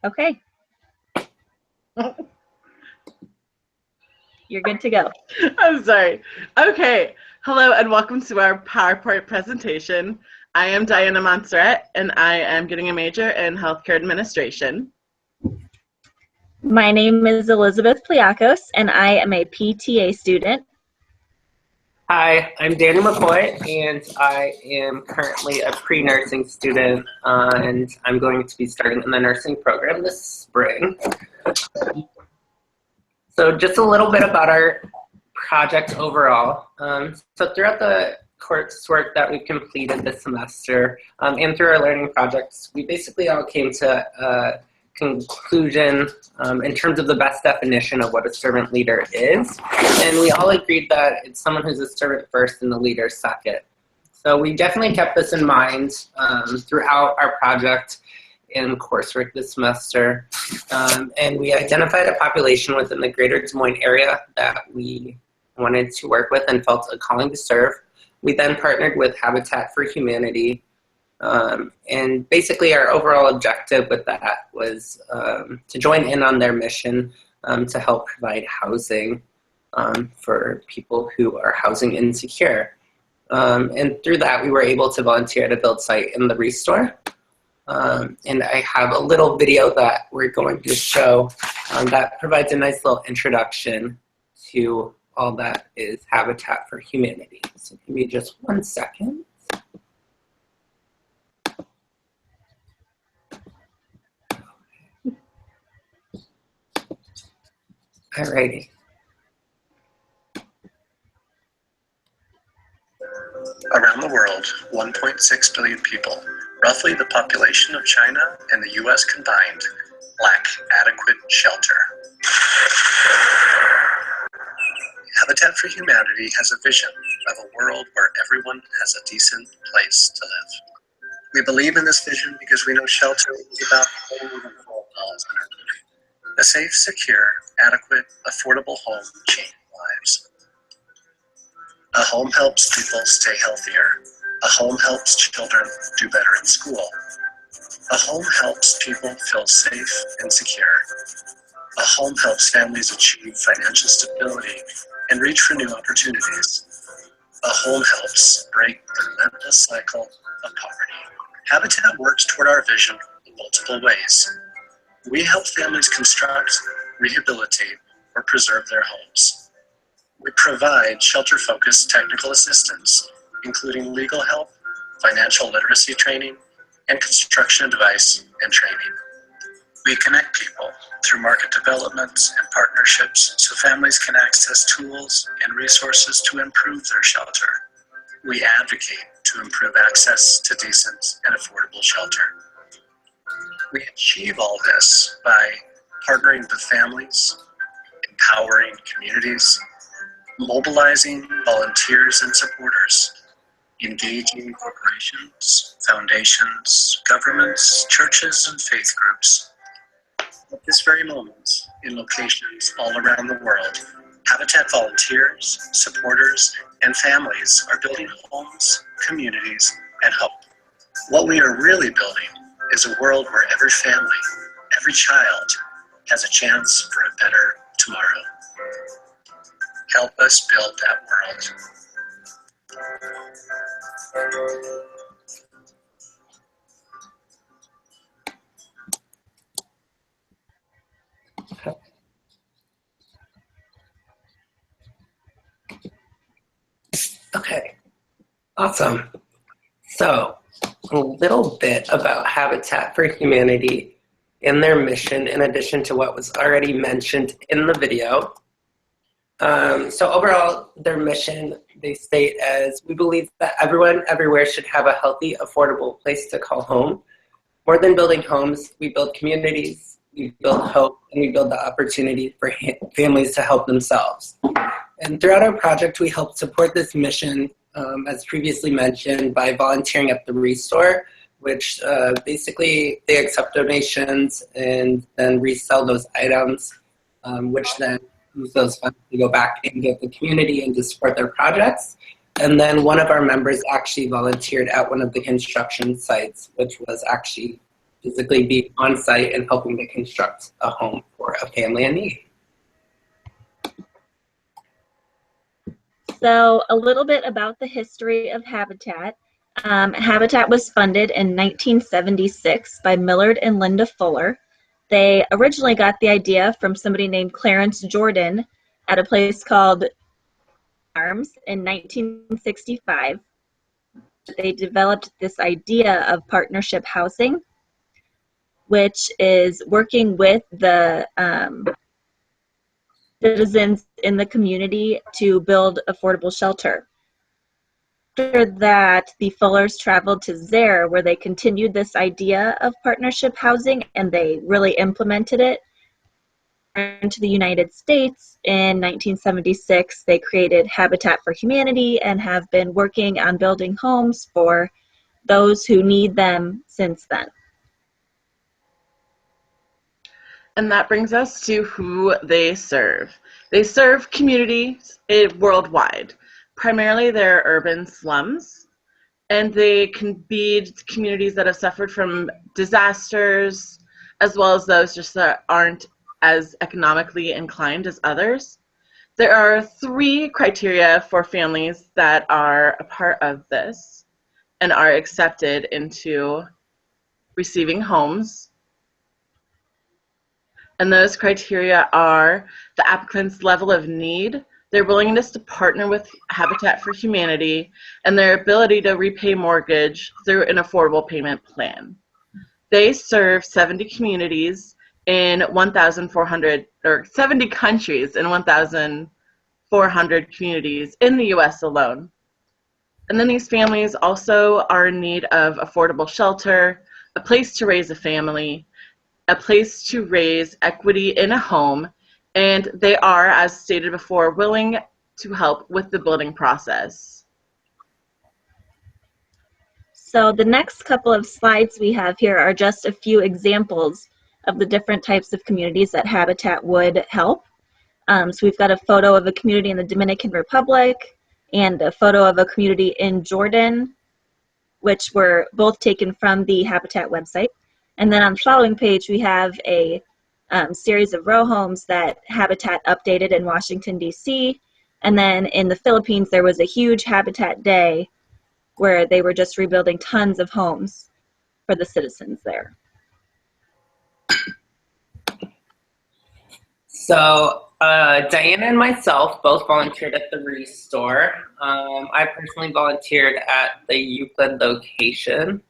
Okay, you're good to go. I'm sorry. Okay. Hello and welcome to our PowerPoint presentation. I am Diana Montserrat and I am getting a major in healthcare administration. My name is Elizabeth Pliakos and I am a PTA student. Hi, I'm Danny McCoy and I am currently a pre-nursing student and I'm going to be starting in the nursing program this spring. So just a little bit about our project overall. So throughout the coursework that we've completed this semester and through our learning projects, we basically all came to a conclusion in terms of the best definition of what a servant leader is. And we all agreed that it's someone who's a servant first and the leader second. So we definitely kept this in mind throughout our project and coursework this semester. And we identified a population within the greater Des Moines area that we wanted to work with and felt a calling to serve. We then partnered with Habitat for Humanity. And basically our overall objective with that was to join in on their mission to help provide housing for people who are housing insecure. And through that, we were able to volunteer at a build site in the Restore. And I have a little video that we're going to show that provides a nice little introduction to all that is Habitat for Humanity. So give me just 1 second. Alrighty. Around the world, 1.6 billion people, roughly the population of China and the US combined, lack adequate shelter. Habitat for Humanity has a vision of a world where everyone has a decent place to live. We believe in this vision because we know shelter is about more than 4 walls and a safe, secure, adequate, affordable home changes lives. A home helps people stay healthier. A home helps children do better in school. A home helps people feel safe and secure. A home helps families achieve financial stability and reach for new opportunities. A home helps break the relentless cycle of poverty. Habitat works toward our vision in multiple ways. We help families construct, rehabilitate, or preserve their homes. We provide shelter-focused technical assistance, including legal help, financial literacy training, and construction advice and training. We connect people through market development and partnerships so families can access tools and resources to improve their shelter. We advocate to improve access to decent and affordable shelter. We achieve all this by partnering with families, empowering communities, mobilizing volunteers and supporters, engaging corporations, foundations, governments, churches, and faith groups. At this very moment, in locations all around the world, Habitat volunteers, supporters, and families are building homes, communities, and hope. What we are really building is a world where every family, every child, has a chance for a better tomorrow. Help us build that world. Okay, awesome. So a little bit about Habitat for Humanity and their mission in addition to what was already mentioned in the video. So overall, their mission, they state as, we believe that everyone everywhere should have a healthy, affordable place to call home. More than building homes, we build communities, we build hope, and we build the opportunity for families to help themselves. And throughout our project, we help support this mission, as previously mentioned, by volunteering at the Restore, which basically they accept donations and then resell those items, which then use those funds to go back and give the community and to support their projects. And then one of our members actually volunteered at one of the construction sites, which was actually physically being on site and helping to construct a home for a family in need. So a little bit about the history of Habitat. Habitat was funded in 1976 by Millard and Linda Fuller. They originally got the idea from somebody named Clarence Jordan at a place called Arms in 1965. They developed this idea of partnership housing, which is working with the citizens in the community to build affordable shelter. After that, the Fullers traveled to Zaire, where they continued this idea of partnership housing and they really implemented it. To the United States in 1976, they created Habitat for Humanity and have been working on building homes for those who need them since then. And that brings us to who they serve. They serve communities worldwide. Primarily, they're urban slums, and they can be communities that have suffered from disasters, as well as those just that aren't as economically inclined as others. There are 3 criteria for families that are a part of this and are accepted into receiving homes. And those criteria are the applicant's level of need, their willingness to partner with Habitat for Humanity, and their ability to repay mortgage through an affordable payment plan. They serve 70 communities in 1,400, or 70 countries in 1,400 communities in the US alone. And then these families also are in need of affordable shelter, a place to raise a family, a place to raise equity in a home, and they are, as stated before, willing to help with the building process. So the next couple of slides we have here are just a few examples of the different types of communities that Habitat would help. So we've got a photo of a community in the Dominican Republic and a photo of a community in Jordan, which were both taken from the Habitat website. And then on the following page, we have a series of row homes that Habitat updated in Washington, D.C. And then in the Philippines, there was a huge Habitat Day where they were just rebuilding tons of homes for the citizens there. So Diana and myself both volunteered at the Restore. I personally volunteered at the Euclid location.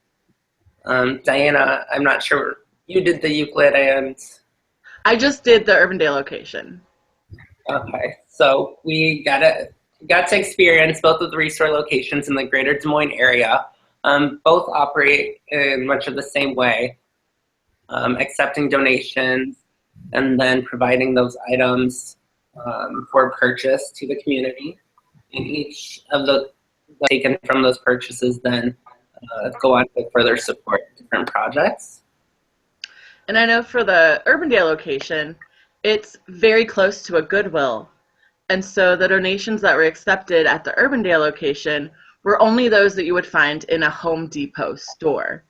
Diana, I'm not sure, you did the Euclid and? I just did the Urbandale location. Okay, so we got to experience both of the Restore locations in the greater Des Moines area. Both operate in much of the same way, accepting donations and then providing those items for purchase to the community. And each of the taken from those purchases then go on to further support different projects. And I know for the Urbandale location, it's very close to a Goodwill. And so the donations that were accepted at the Urbandale location were only those that you would find in a Home Depot store.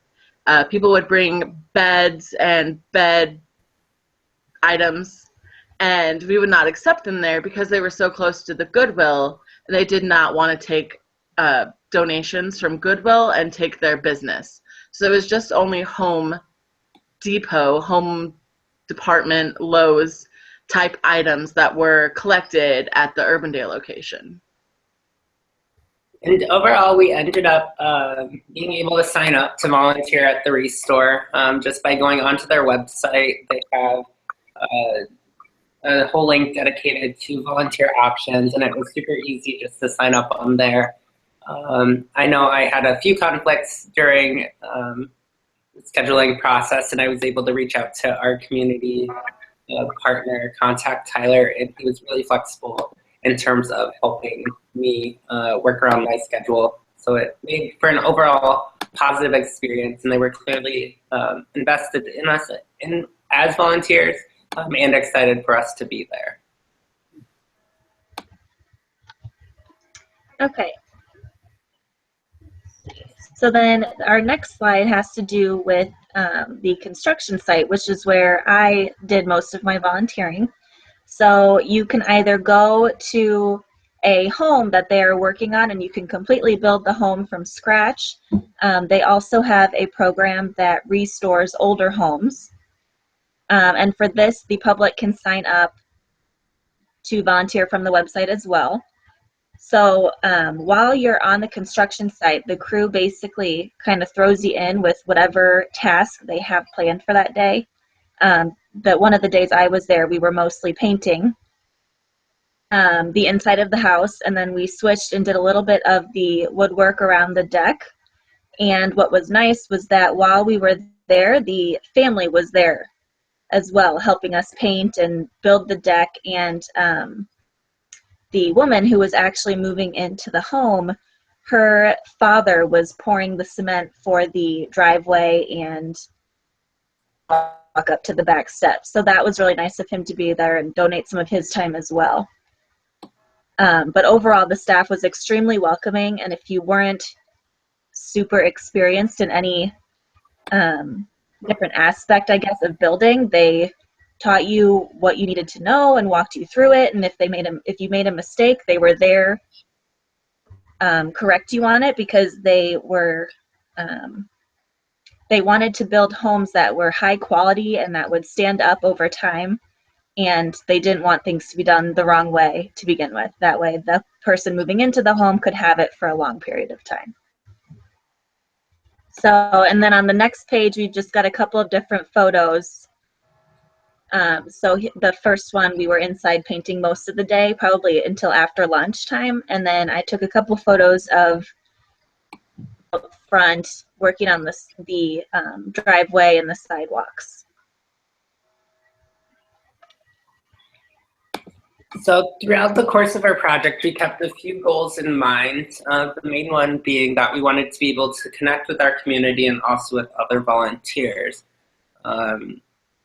People would bring beds and bed items, and we would not accept them there because they were so close to the Goodwill, and they did not want to take donations from Goodwill and take their business. So it was just only Home Depot, Home Department, Lowe's type items that were collected at the Urbandale location. And overall, we ended up being able to sign up to volunteer at the Restore just by going onto their website. They have a whole link dedicated to volunteer options, and it was super easy just to sign up on there. I know I had a few conflicts during the scheduling process, and I was able to reach out to our community partner, contact Tyler, and he was really flexible in terms of helping me work around my schedule. So it made for an overall positive experience, and they were clearly invested in us as volunteers and excited for us to be there. Okay. So then our next slide has to do with the construction site, which is where I did most of my volunteering. So you can either go to a home that they are working on and you can completely build the home from scratch. They also have a program that restores older homes. And for this, the public can sign up to volunteer from the website as well. So while you're on the construction site, the crew basically kind of throws you in with whatever task they have planned for that day. But one of the days I was there, we were mostly painting the inside of the house, and then we switched and did a little bit of the woodwork around the deck. And what was nice was that while we were there, the family was there as well, helping us paint and build the deck. And the woman who was actually moving into the home, her father was pouring the cement for the driveway and walk up to the back steps. So that was really nice of him to be there and donate some of his time as well. But overall, the staff was extremely welcoming, and if you weren't super experienced in any different aspect, I guess, of building, they taught you what you needed to know and walked you through it. And if you made a mistake, they were there correct you on it, because they wanted to build homes that were high quality and that would stand up over time. And they didn't want things to be done the wrong way to begin with. That way, the person moving into the home could have it for a long period of time. So, and then on the next page, we just got a couple of different photos. So the first one, we were inside painting most of the day, probably until after lunchtime. And then I took a couple photos of up front working on the driveway and the sidewalks. So throughout the course of our project, we kept a few goals in mind. The main one being that we wanted to be able to connect with our community and also with other volunteers.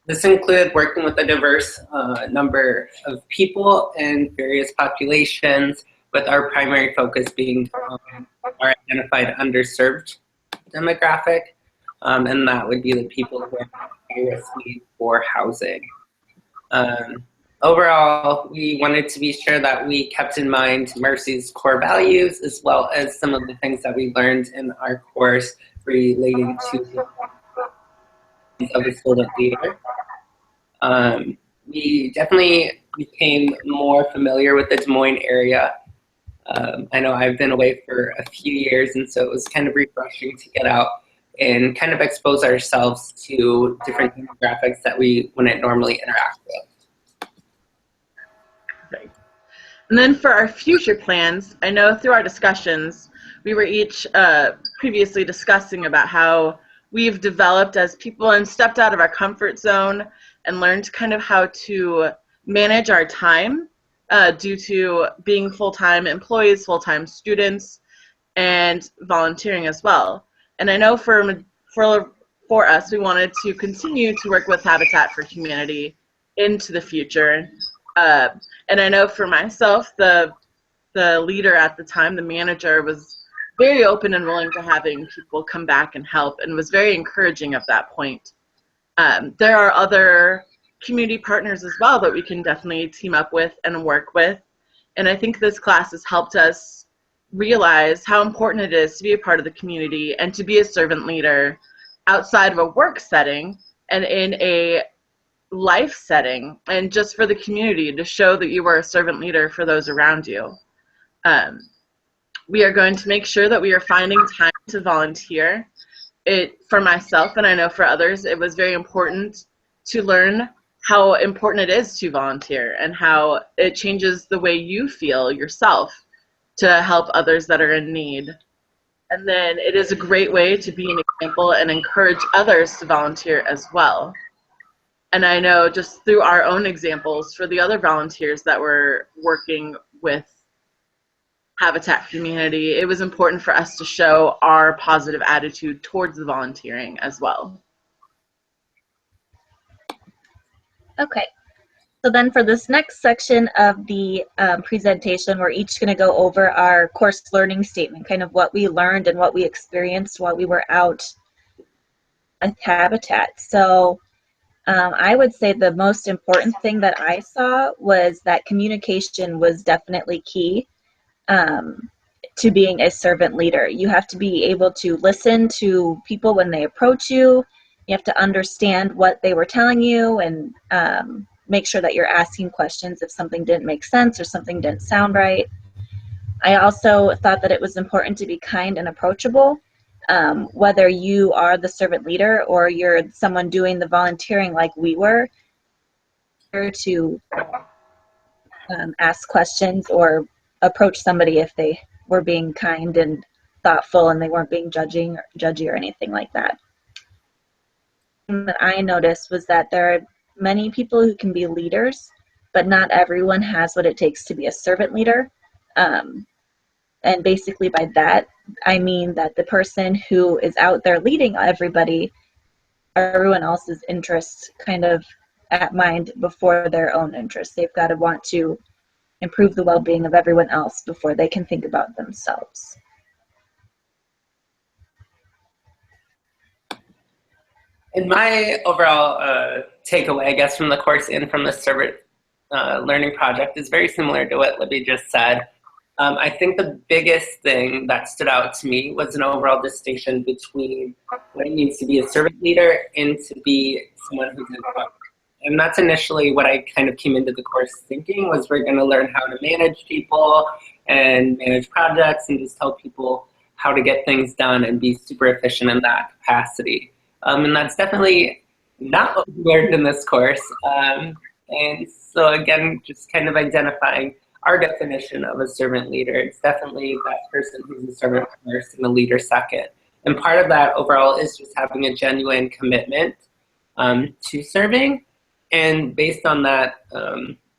This included working with a diverse number of people in various populations, with our primary focus being our identified underserved demographic, and that would be the people who have highest need for housing. Overall, we wanted to be sure that we kept in mind Mercy's core values, as well as some of the things that we learned in our course relating to of a student leader. We definitely became more familiar with the Des Moines area. I know I've been away for a few years, and so it was kind of refreshing to get out and kind of expose ourselves to different demographics that we wouldn't normally interact with. And then for our future plans, I know through our discussions, we were each previously discussing about how we've developed as people and stepped out of our comfort zone and learned kind of how to manage our time due to being full-time employees, full-time students, and volunteering as well. And I know for us, we wanted to continue to work with Habitat for Humanity into the future. And I know for myself, the leader at the time, the manager, was very open and willing to having people come back and help, and was very encouraging at that point. There are other community partners as well that we can definitely team up with and work with. And I think this class has helped us realize how important it is to be a part of the community and to be a servant leader outside of a work setting and in a life setting, and just for the community, to show that you are a servant leader for those around you. We are going to make sure that we are finding time to volunteer. For myself, and I know for others, it was very important to learn how important it is to volunteer and how it changes the way you feel yourself to help others that are in need. And then it is a great way to be an example and encourage others to volunteer as well. And I know just through our own examples for the other volunteers that were working with Habitat for Humanity, it was important for us to show our positive attitude towards the volunteering as well. Okay, So then for this next section of the presentation, we're each going to go over our course learning statement, kind of what we learned and what we experienced while we were out at Habitat. So I would say the most important thing that I saw was that communication was definitely key to being a servant leader. You have to be able to listen to people when they approach you. You have to understand what they were telling you and make sure that you're asking questions if something didn't make sense or something didn't sound right. I also thought that it was important to be kind and approachable, whether you are the servant leader or you're someone doing the volunteering like we were, to ask questions or approach somebody if they were being kind and thoughtful and they weren't being judgy or anything like that. That I noticed was that there are many people who can be leaders, but not everyone has what it takes to be a servant leader. And basically by that, I mean that the person who is out there leading everybody, everyone else's interests kind of at mind before their own interests. They've got to want to improve the well-being of everyone else before they can think about themselves. And my overall takeaway, I guess, from the course and from the servant learning project is very similar to what Libby just said. I think the biggest thing that stood out to me was an overall distinction between what it means to be a servant leader and to be someone who's in charge. And that's initially what I kind of came into the course thinking, was we're going to learn how to manage people and manage projects and just tell people how to get things done and be super efficient in that capacity. And that's definitely not what we learned in this course. And so again, just kind of identifying our definition of a servant leader. It's definitely that person who's a servant first and a leader second. And part of that overall is just having a genuine commitment to serving. And based on that,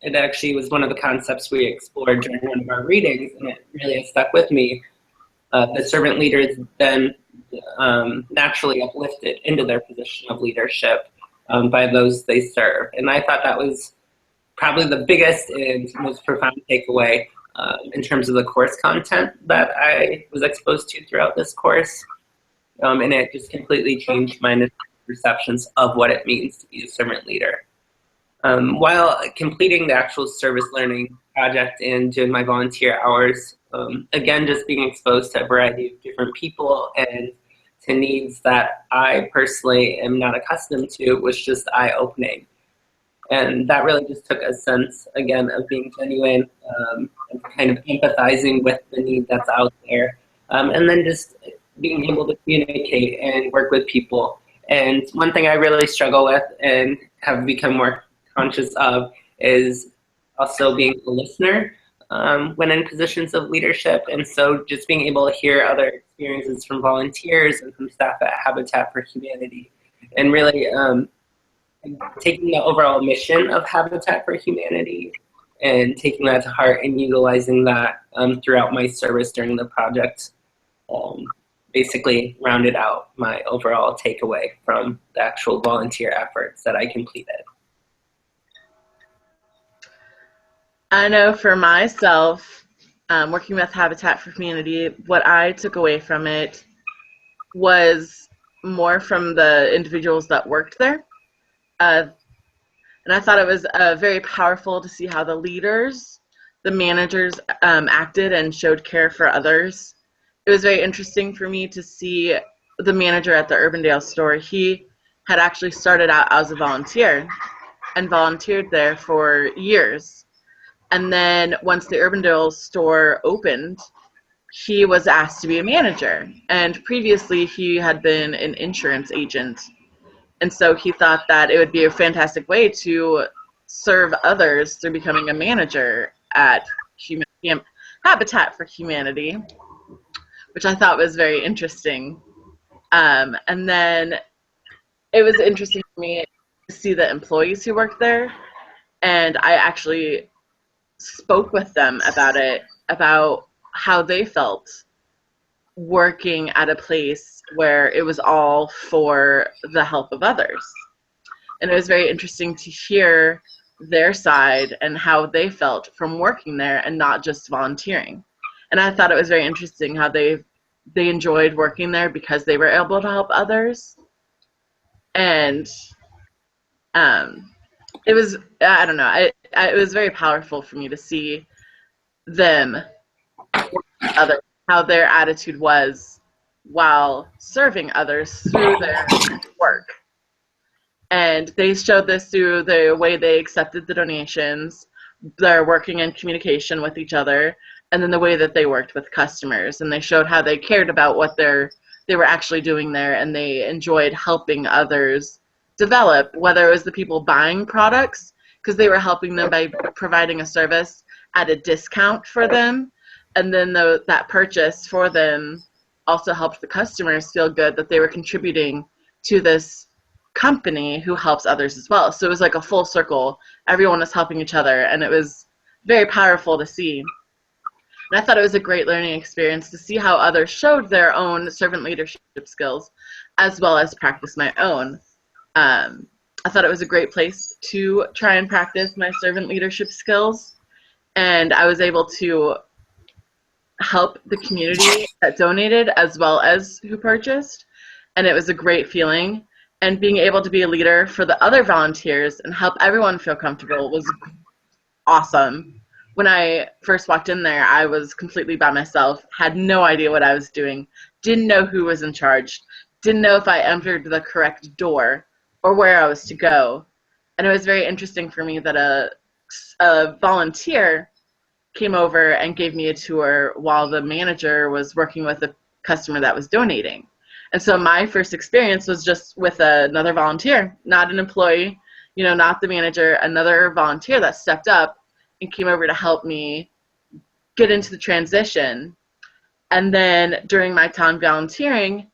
it actually was one of the concepts we explored during one of our readings, and it really has stuck with me. The servant leader is then naturally uplifted into their position of leadership by those they serve. And I thought that was probably the biggest and most profound takeaway in terms of the course content that I was exposed to throughout this course. And it just completely changed my perceptions of what it means to be a servant leader. While completing the actual service learning project and doing my volunteer hours, again, just being exposed to a variety of different people and to needs that I personally am not accustomed to was just eye-opening. And that really just took a sense, again, of being genuine and kind of empathizing with the need that's out there. And then just being able to communicate and work with people. And one thing I really struggle with and have become more conscious of is also being a listener when in positions of leadership. And so just being able to hear other experiences from volunteers and from staff at Habitat for Humanity, and really taking the overall mission of Habitat for Humanity and taking that to heart and utilizing that throughout my service during the project basically rounded out my overall takeaway from the actual volunteer efforts that I completed. I know for myself, working with Habitat for Humanity, what I took away from it was more from the individuals that worked there. And I thought it was very powerful to see how the leaders, the managers acted and showed care for others. It was very interesting for me to see the manager at the Urbandale store. He had actually started out as a volunteer and volunteered there for years. And then once the Urbandale store opened, he was asked to be a manager. And previously he had been an insurance agent. And so he thought that it would be a fantastic way to serve others through becoming a manager at Habitat for Humanity, which I thought was very interesting. And then it was interesting for me to see the employees who worked there. And I actually spoke with them about it, about how they felt working at a place where it was all for the help of others. And it was very interesting to hear their side and how they felt from working there and not just volunteering. And I thought it was very interesting how they enjoyed working there because they were able to help others. And it was, I don't know, it was very powerful for me to see them work with others, how their attitude was while serving others through their work. And they showed this through the way they accepted the donations, their working in communication with each other, and then the way that they worked with customers. And they showed how they cared about what they were actually doing there, and they enjoyed helping others develop, whether it was the people buying products, because they were helping them by providing a service at a discount for them, and then that purchase for them also helped the customers feel good that they were contributing to this company who helps others as well. So it was like a full circle. Everyone was helping each other, and it was very powerful to see. And I thought it was a great learning experience to see how others showed their own servant leadership skills as well as practice my own. I thought it was a great place to try and practice my servant leadership skills, and I was able to help the community that donated as well as who purchased, and it was a great feeling. And being able to be a leader for the other volunteers and help everyone feel comfortable was awesome. When I first walked in there, I was completely by myself, had no idea what I was doing, didn't know who was in charge, didn't know if I entered the correct door or where I was to go. And it was very interesting for me that a volunteer came over and gave me a tour while the manager was working with a customer that was donating. And so my first experience was just with another volunteer, not an employee, not the manager, another volunteer that stepped up and came over to help me get into the transition. And then during my time volunteering,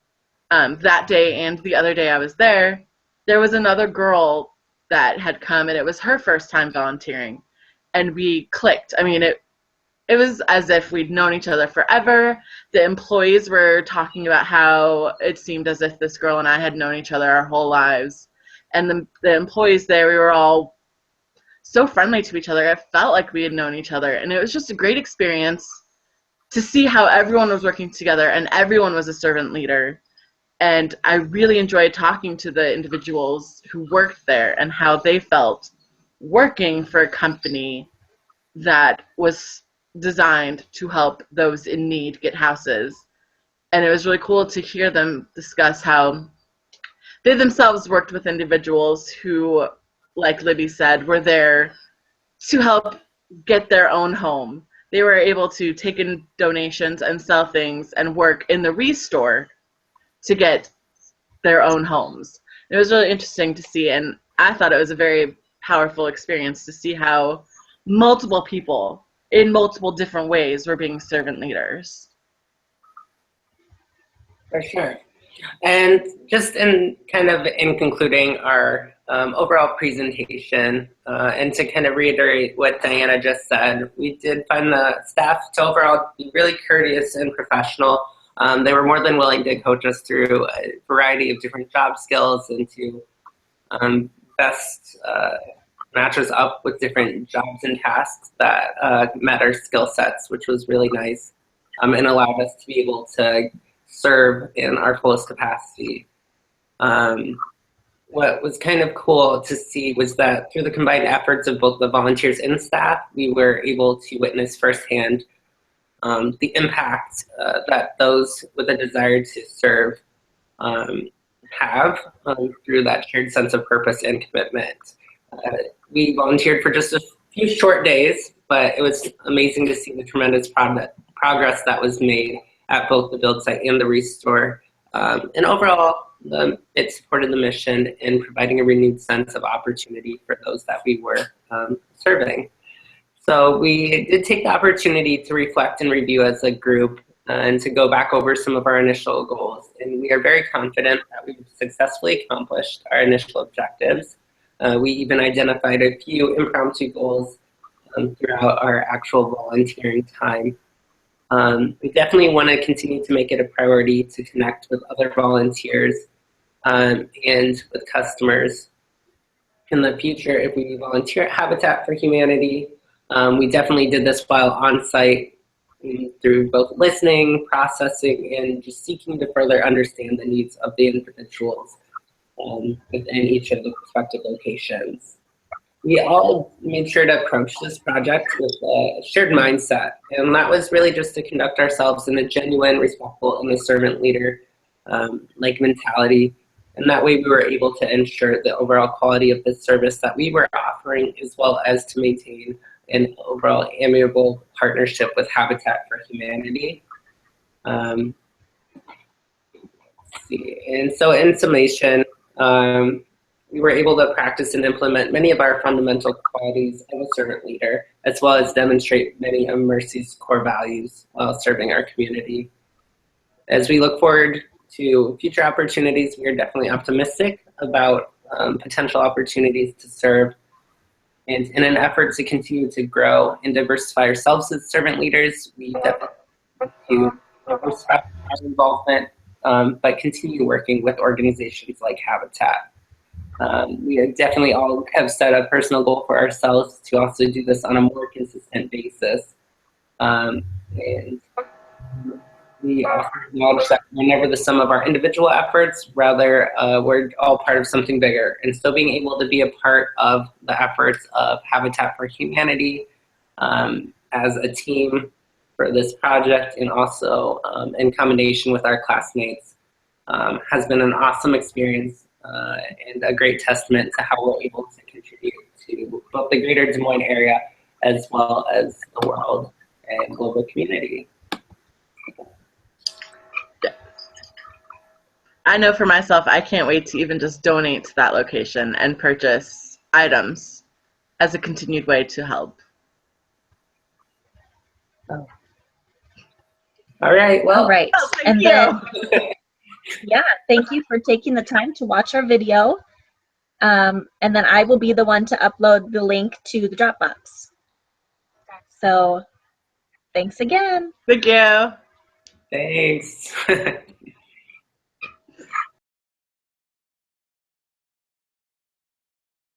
that day and the other day I was there was another girl that had come, and it was her first time volunteering. And we clicked. I mean, it was as if we'd known each other forever. The employees were talking about how it seemed as if this girl and I had known each other our whole lives. And the employees there, we were all so friendly to each other. It felt like we had known each other. And it was just a great experience to see how everyone was working together and everyone was a servant leader. And I really enjoyed talking to the individuals who worked there and how they felt working for a company that was designed to help those in need get houses. And it was really cool to hear them discuss how they themselves worked with individuals who, like Libby said, were there to help get their own home. They were able to take in donations and sell things and work in the restore to get their own homes. It was really interesting to see, and I thought it was a very powerful experience to see how multiple people in multiple different ways were being servant leaders. For sure. And just in concluding our overall presentation, and to kind of reiterate what Diana just said, we did find the staff to overall be really courteous and professional. They were more than willing to coach us through a variety of different job skills and to best match us up with different jobs and tasks that met our skill sets, which was really nice, and allowed us to be able to serve in our fullest capacity. What was kind of cool to see was that through the combined efforts of both the volunteers and staff, we were able to witness firsthand the impact that those with a desire to serve have through that shared sense of purpose and commitment. We volunteered for just a few short days, but it was amazing to see the tremendous progress that was made at both the build site and the restore. And overall, it supported the mission in providing a renewed sense of opportunity for those that we were serving. So we did take the opportunity to reflect and review as a group and to go back over some of our initial goals. And we are very confident that we've successfully accomplished our initial objectives. We even identified a few impromptu goals throughout our actual volunteering time. We definitely want to continue to make it a priority to connect with other volunteers and with customers. in the future if we volunteer at Habitat for Humanity. We definitely did this while on site through both listening, processing, and just seeking to further understand the needs of the individuals within each of the respective locations. We all made sure to approach this project with a shared mindset, and that was really just to conduct ourselves in a genuine, respectful, and a servant leader like mentality. And that way we were able to ensure the overall quality of the service that we were offering, as well as to maintain an overall amiable partnership with Habitat for Humanity. Let's see. And so in summation, we were able to practice and implement many of our fundamental qualities of a servant leader, as well as demonstrate many of Mercy's core values while serving our community. As we look forward to future opportunities, we are definitely optimistic about potential opportunities to serve. And in an effort to continue to grow and diversify ourselves as servant leaders, we definitely need to diversify our involvement, but continue working with organizations like Habitat. We definitely all have set a personal goal for ourselves to also do this on a more consistent basis. And we also acknowledge that we're never the sum of our individual efforts, rather we're all part of something bigger. And so being able to be a part of the efforts of Habitat for Humanity as a team for this project, and also in combination with our classmates, has been an awesome experience and a great testament to how we're able to contribute to both the greater Des Moines area as well as the world and global community. I know for myself, I can't wait to even just donate to that location and purchase items as a continued way to help. All right, well. All right. Oh, thank And you. then, yeah, thank you for taking the time to watch our video. And then I will be the one to upload the link to the Dropbox. So thanks again. Thank you. Thanks.